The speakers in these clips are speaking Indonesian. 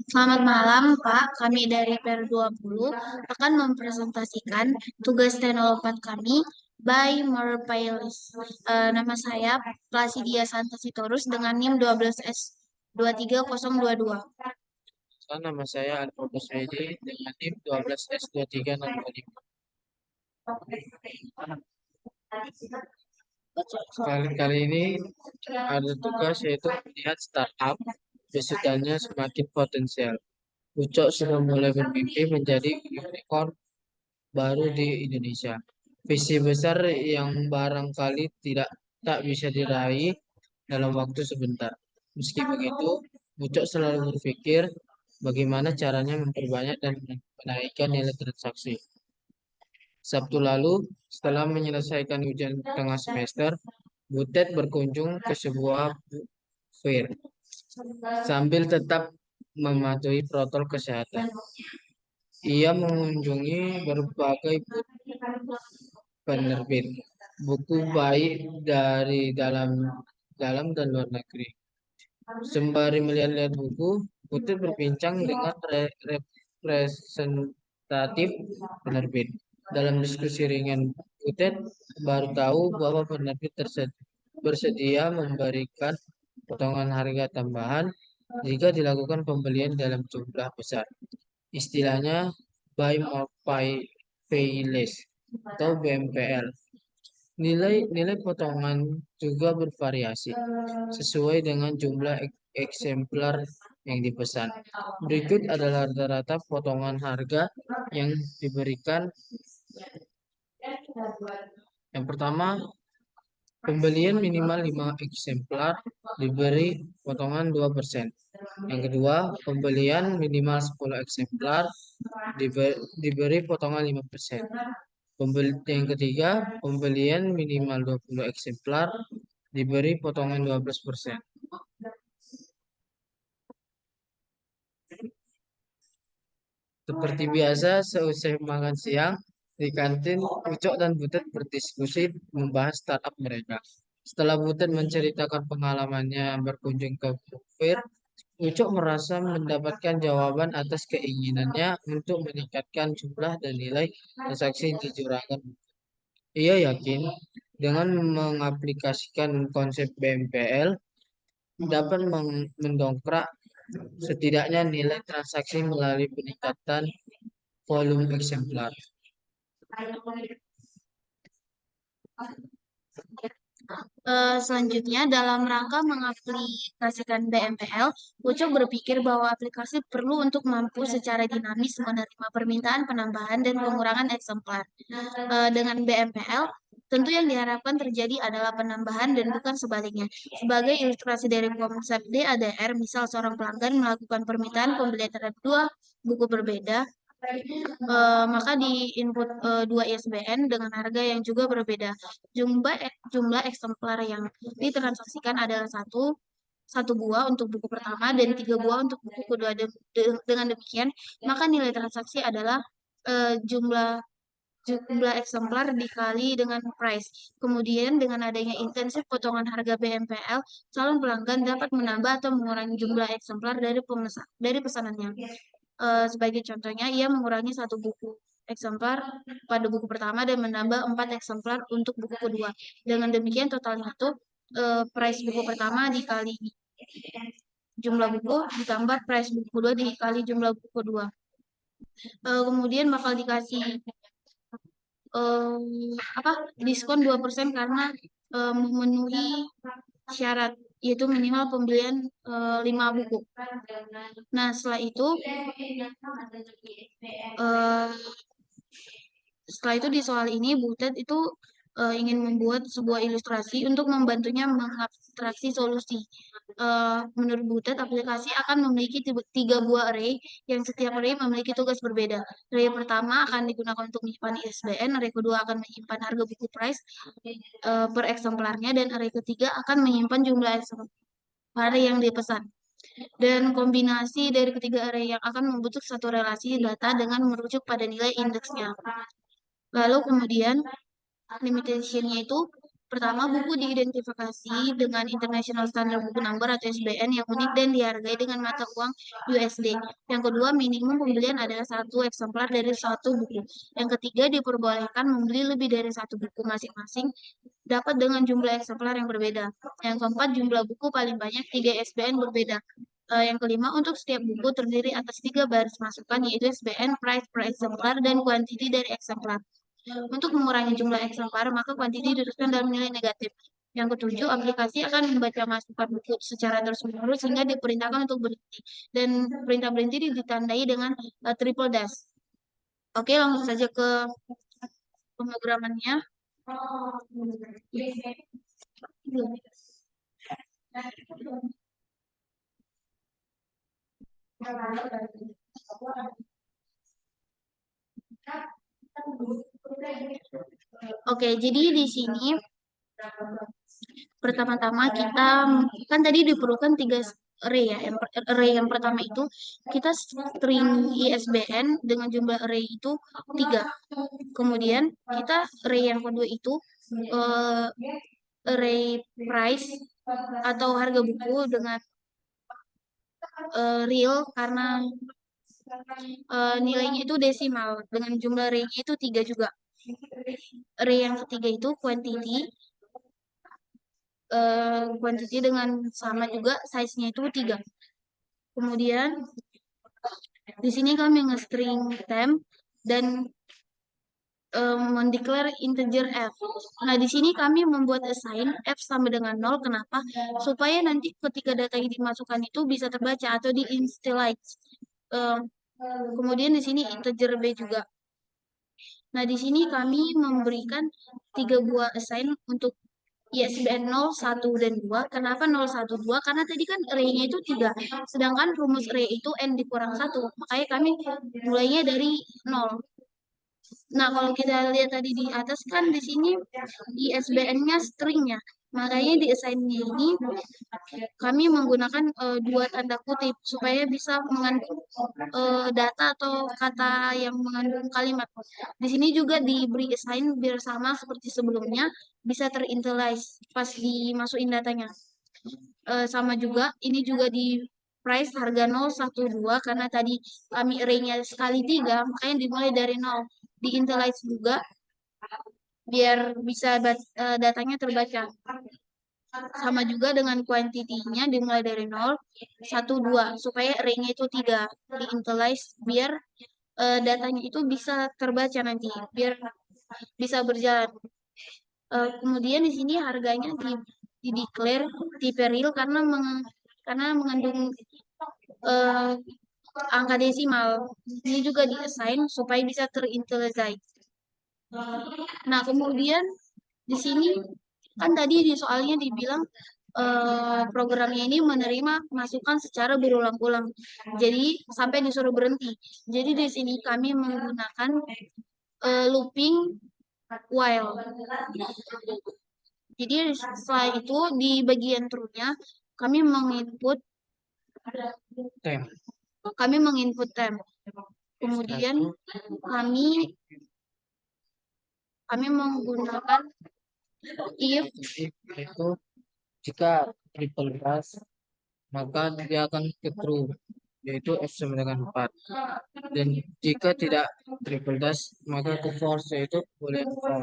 Selamat malam, Pak. Kami dari PR20 akan mempresentasikan tugas teknologi kami by Merpailis. Nama saya Plasidia Santasitorus dengan NIM 12S 23022. Nama saya Alfonso Edi dengan NIM 12S23625. Kali ini ada tugas yaitu melihat startup wisudannya semakin potensial. Ucok sudah mulai bermimpi menjadi unicorn baru di Indonesia. Visi besar yang barangkali tidak tak bisa diraih dalam waktu sebentar. Meski begitu, Ucok selalu berpikir bagaimana caranya memperbanyak dan menaikkan nilai transaksi. Sabtu lalu, setelah menyelesaikan ujian tengah semester, Butet berkunjung ke sebuah fair sambil tetap mematuhi protokol kesehatan. Ia mengunjungi berbagai penerbit buku baik dari dalam dan luar negeri. Sembari melihat-lihat buku, Butet berbincang dengan representatif penerbit. Dalam diskusi ringan, Butet baru tahu bahwa penerbit bersedia memberikan potongan harga tambahan jika dilakukan pembelian dalam jumlah besar. Istilahnya buy more pay less atau BMPL. Nilai potongan juga bervariasi sesuai dengan jumlah eksemplar yang dipesan. Berikut adalah rata-rata potongan harga yang diberikan. Yang pertama, pembelian minimal 5 eksemplar diberi potongan 2%. Yang kedua, pembelian minimal 10 eksemplar diberi potongan 5%. Yang ketiga, pembelian minimal 20 eksemplar diberi potongan 12%. Seperti biasa, seusai makan siang, di kantin, Ucok dan Butet berdiskusi membahas startup mereka. Setelah Butet menceritakan pengalamannya berkunjung ke Fair, Ucok merasa mendapatkan jawaban atas keinginannya untuk meningkatkan jumlah dan nilai transaksi di juragan. Ia yakin dengan mengaplikasikan konsep BMPL dapat mendongkrak setidaknya nilai transaksi melalui peningkatan volume eksemplar. Selanjutnya, dalam rangka mengaplikasikan BMPL, Ucok berpikir bahwa aplikasi perlu untuk mampu secara dinamis menerima permintaan penambahan dan pengurangan eksemplar. Dengan BMPL, tentu yang diharapkan terjadi adalah penambahan dan bukan sebaliknya. Sebagai ilustrasi dari konsep DADR, misal seorang pelanggan melakukan permintaan pembelian terhadap dua buku berbeda, maka di input dua ISBN dengan harga yang juga berbeda. Jumlah eksemplar yang ditransaksikan adalah satu buah untuk buku pertama dan 3 buah untuk buku kedua. Dengan demikian, maka nilai transaksi adalah jumlah eksemplar dikali dengan price. Kemudian dengan adanya intensif potongan harga BMPL, calon pelanggan dapat menambah atau mengurangi jumlah eksemplar dari pesanannya. Sebagai contohnya, ia mengurangi satu buku eksemplar pada buku pertama dan menambah 4 eksemplar untuk buku kedua. Dengan demikian totalnya itu price buku pertama dikali jumlah buku ditambah price buku kedua dikali jumlah buku kedua. Kemudian bakal dikasih diskon 2% karena memenuhi syarat yaitu minimal pembelian 5 buku. Nah, setelah itu di soal ini Butet itu ingin membuat sebuah ilustrasi untuk membantunya mengabstraksi solusi. Menurut Butet, aplikasi akan memiliki 3 buah array yang setiap array memiliki tugas berbeda. Array pertama akan digunakan untuk menyimpan ISBN, array kedua akan menyimpan harga buku price per eksemplarnya, dan array ketiga akan menyimpan jumlah eksemplar yang dipesan. Dan kombinasi dari ketiga array yang akan membentuk satu relasi data dengan merujuk pada nilai indeksnya. Lalu kemudian limitation-nya itu Pertama, buku diidentifikasi dengan International Standard Book Number atau ISBN yang unik dan dihargai dengan mata uang USD. Yang kedua, minimum pembelian adalah satu eksemplar dari satu buku. Yang ketiga, diperbolehkan membeli lebih dari satu buku masing-masing dapat dengan jumlah eksemplar yang berbeda. Yang keempat, jumlah buku paling banyak 3 ISBN berbeda. Yang kelima, untuk setiap buku terdiri atas 3 baris masukan, yaitu ISBN, price per eksemplar, dan kuantiti dari eksemplar. Untuk mengurangi jumlah eksemplar, maka kuantiti dituliskan dalam nilai negatif. Yang ketujuh, aplikasi akan membaca masukan buku secara terus-menerus sehingga diperintahkan untuk berhenti. Dan perintah berhenti ditandai dengan triple dash. Oke, langsung saja ke pemrogramannya. Oke, jadi di sini pertama-tama kita kan tadi diperlukan 3 array ya. Array yang pertama itu kita string ISBN dengan jumlah array itu 3. Kemudian kita array yang kedua itu eh, array price atau harga buku dengan real karena nilainya itu desimal dengan jumlah array-nya itu 3 juga. Array yang ketiga itu quantity dengan sama juga size-nya itu 3. Kemudian di sini kami nge-string temp dan mendeklar integer f. Nah, di sini kami membuat assign f sama dengan 0. Kenapa? Supaya nanti ketika data yang dimasukkan itu bisa terbaca atau di-initialize. Kemudian di sini integer b juga. Nah, di sini kami memberikan 3 buah assign untuk ISBN 0, 1, dan 2. Kenapa 0, 1, 2? Karena tadi kan array-nya itu 3. Sedangkan rumus array itu n dikurang 1. Makanya kami mulainya dari 0. Nah, kalau kita lihat tadi di atas kan di sini ISBN-nya string ya. Makanya di assign-nya ini kami menggunakan 2 tanda kutip supaya bisa mengandung data atau kata yang mengandung kalimat. Di sini juga diberi assign biar sama seperti sebelumnya bisa terinitialize pas dimasukin datanya. Sama juga ini juga di price harga 0, 1, 2 karena tadi kami array-nya sekali 3 makanya dimulai dari 0. Di-initialize juga biar bisa datanya terbaca. Sama juga dengan kuantitinya dimulai dari 0, 1, 2 supaya array-nya itu 3. Di-initialize biar datanya itu bisa terbaca nanti, biar bisa berjalan. Kemudian di sini harganya di declare tipe real karena mengandung uh, angka desimal. Ini juga di assign supaya bisa terinitialize. Nah, kemudian di sini kan tadi di soalnya dibilang programnya ini menerima masukan secara berulang-ulang. Jadi sampai disuruh berhenti. Jadi di sini kami menggunakan looping while. Jadi setelah itu di bagian true-nya kami menginput Temp. temp. Kemudian kami menggunakan if itu jika triple dash maka dia akan ke true yaitu f sama dengan 4. Dan jika tidak triple dash maka ke false yaitu boleh for.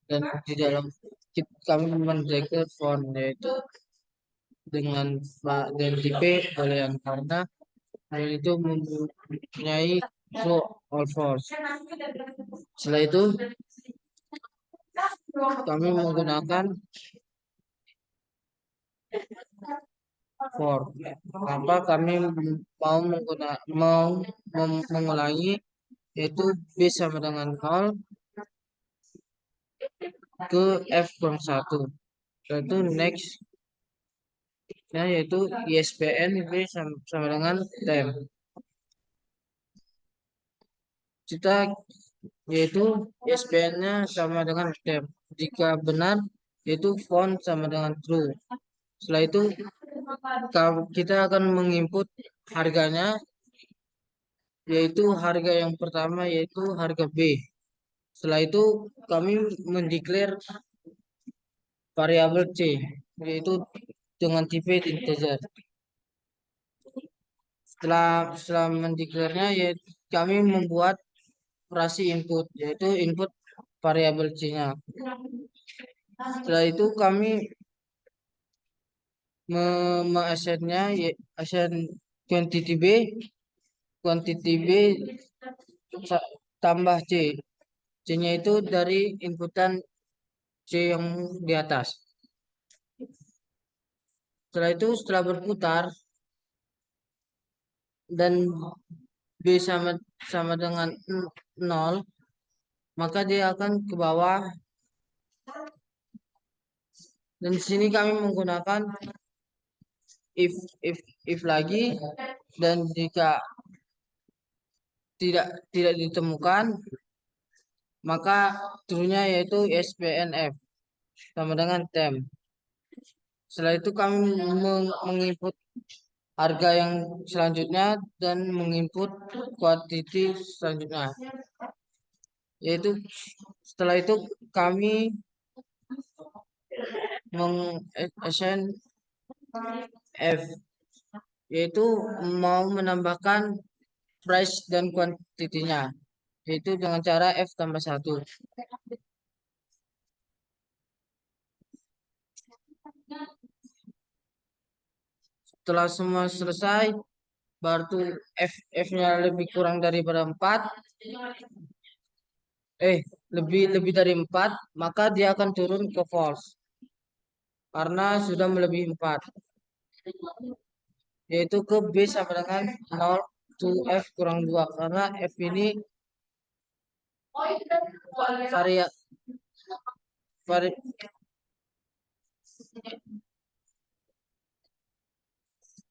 Dan di dalam kami mendeklar for yaitu dengan dan tipe boolean karena hal itu mempunyai true or false. Setelah itu kami menggunakan for. Apa kami mau mengulangi yaitu b sama dengan 0 ke f kurang 1 yaitu next yaitu ISBN b sama dengan temp. Kita yaitu ISBN-nya sama dengan temp. Jika benar yaitu font sama dengan true. Setelah itu kita akan menginput harganya yaitu harga yang pertama yaitu harga B. Setelah itu kami mendeklar variabel C, yaitu dengan tipe integer. Setelah mendeklarnya, ya kami membuat operasi input, yaitu input variabel C-nya. Setelah itu kami mengasennya, assign quantity B tambah C. C-nya itu dari inputan C yang di atas. Setelah itu, setelah berputar dan B sama dengan 0, maka dia akan ke bawah. Dan di sini kami menggunakan if if if lagi, dan jika tidak tidak ditemukan, maka true-nya yaitu SPNF sama dengan temp. Setelah itu kami menginput harga yang selanjutnya dan menginput quantity selanjutnya. Yaitu setelah itu kami mengassign F, yaitu mau menambahkan price dan kuantitinya, yaitu dengan cara F tambah 1. Setelah semua selesai, baru F-nya lebih kurang daripada 4, lebih dari 4, maka dia akan turun ke false karena sudah melebihi 4, yaitu ke B sama dengan 0 to F kurang 2, karena F ini varia, vari,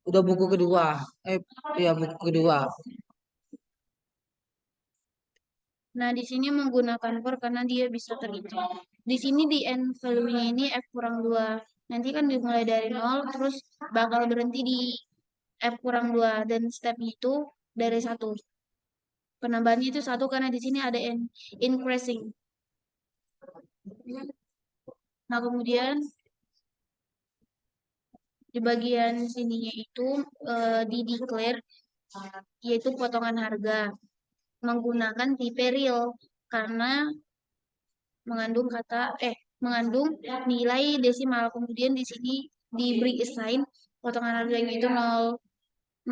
udah buku kedua, buku kedua. Nah, di sini menggunakan for karena dia bisa terhitung. Di sini di end value-nya ini F kurang 2. Nanti kan dimulai dari 0, terus bakal berhenti di F kurang 2. Dan stepnya itu dari 1. Penambahannya itu 1 karena di sini ada increasing. Nah, kemudian di bagian sininya itu di declare, yaitu potongan harga menggunakan tipe real karena mengandung nilai desimal. Kemudian di sini diberi assign potongan harganya itu 0,0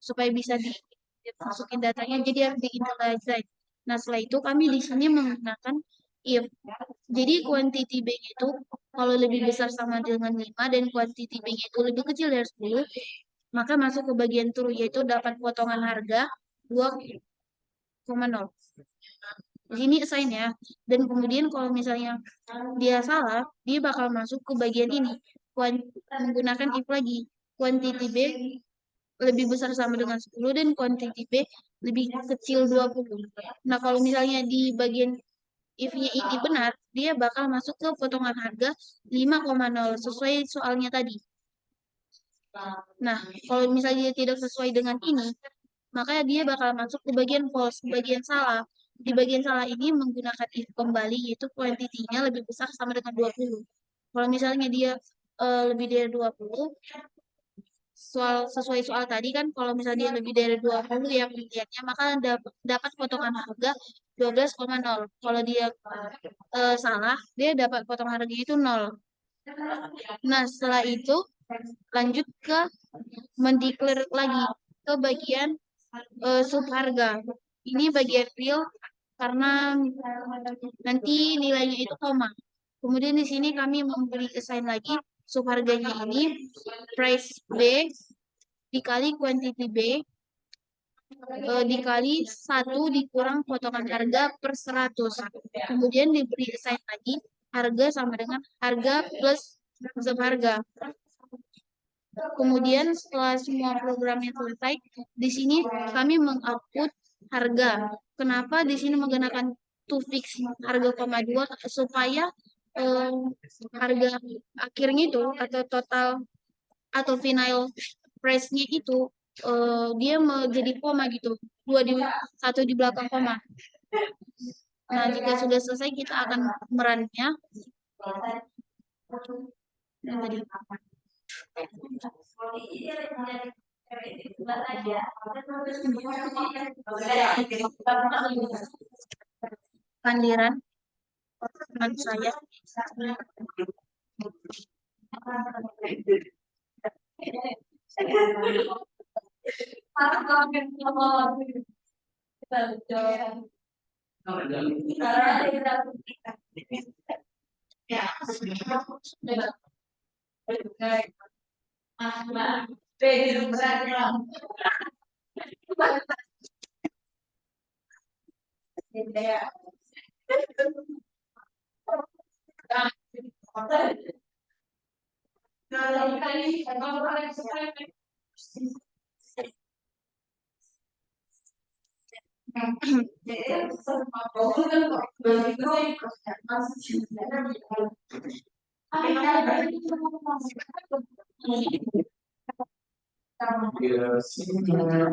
supaya bisa dimasukin datanya, jadi harus diinitialize. Nah, setelah itu kami di sini menggunakan if. Jadi quantity B-nya itu kalau lebih besar sama dengan 5 dan quantity B-nya itu lebih kecil dari 10, maka masuk ke bagian true, yaitu dapat potongan harga 2,0. Di sini assign ya. Dan kemudian kalau misalnya dia salah, dia bakal masuk ke bagian ini. Menggunakan if lagi. Quantity B lebih besar sama dengan 10 dan quantity B lebih kecil 20. Nah, kalau misalnya di bagian if-nya ini benar, dia bakal masuk ke potongan harga 5,0 sesuai soalnya tadi. Nah, kalau misalnya dia tidak sesuai dengan ini, maka dia bakal masuk ke bagian false, bagian salah. Di bagian salah ini menggunakan if kembali, yaitu quantity-nya lebih besar sama dengan 20. Kalau misalnya dia lebih dari 20, sesuai soal tadi kan, kalau misalnya dia lebih dari 20 yang pilihannya, maka dapat potongan harga 12,0. Kalau dia salah, dia dapat potongan harga itu 0. Nah, setelah itu lanjut ke mendeklar lagi ke bagian sub harga. Ini bagian real karena nanti nilainya itu koma. Kemudian di sini kami memberi assign lagi sub harganya ini price B dikali quantity B dikali 1 dikurang potongan harga per 100. Kemudian diberi assign lagi harga sama dengan harga plus sub harga. Kemudian setelah semua programnya selesai, di sini kami mengoutput harga. Kenapa di sini menggunakan to fix harga koma 2 supaya harga akhirnya itu atau total atau final price-nya itu dia menjadi koma gitu. Satu di belakang koma. Nah, jika sudah selesai kita akan merunnya. Yang tadi. Pandiran teman saya.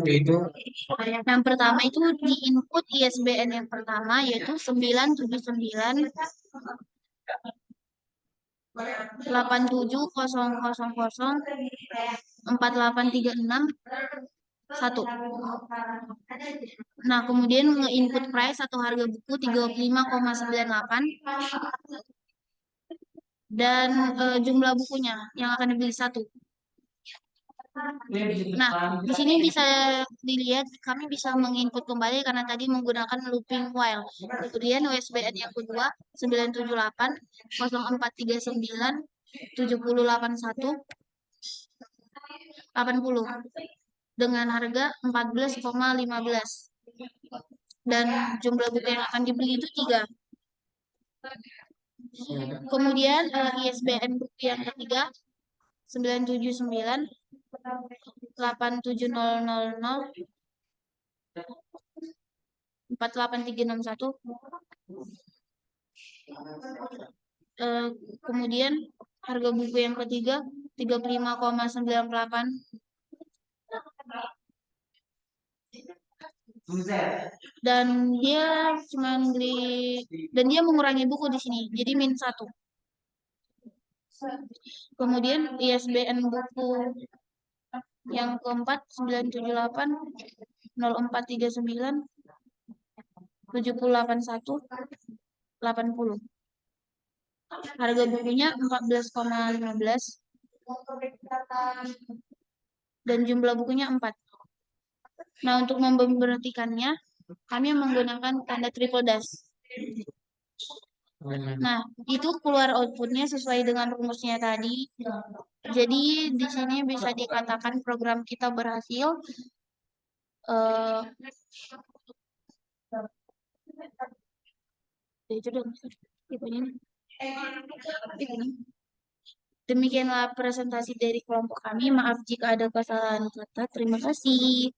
Itu Yang pertama itu di input ISBN yang pertama yaitu 979 87004836 Nah, kemudian nge-input price atau harga buku 35,98 dan jumlah bukunya yang akan dibeli satu. Nah, di sini bisa dilihat kami bisa menginput kembali karena tadi menggunakan looping while. Kemudian USBN yang kedua 978 0439 7081 80 dengan harga 14,15 dan jumlah buku yang akan dibeli itu 3. Kemudian ISBN buku yang ketiga 979 87000 48361. Kemudian harga buku yang ketiga 35,98 dan dia cuma beli dan dia mengurangi buku di sini jadi -1. Kemudian ISBN buku yang keempat 978 0439 7081 80. Harga bukunya 14,15 dan jumlah bukunya 4. Nah, untuk memberhentikannya kami menggunakan tanda triple dash. Nah, itu keluar outputnya sesuai dengan rumusnya tadi. Jadi di sini bisa dikatakan program kita berhasil. Itu dong. Demikianlah presentasi dari kelompok kami. Maaf jika ada kesalahan kata. Terima kasih.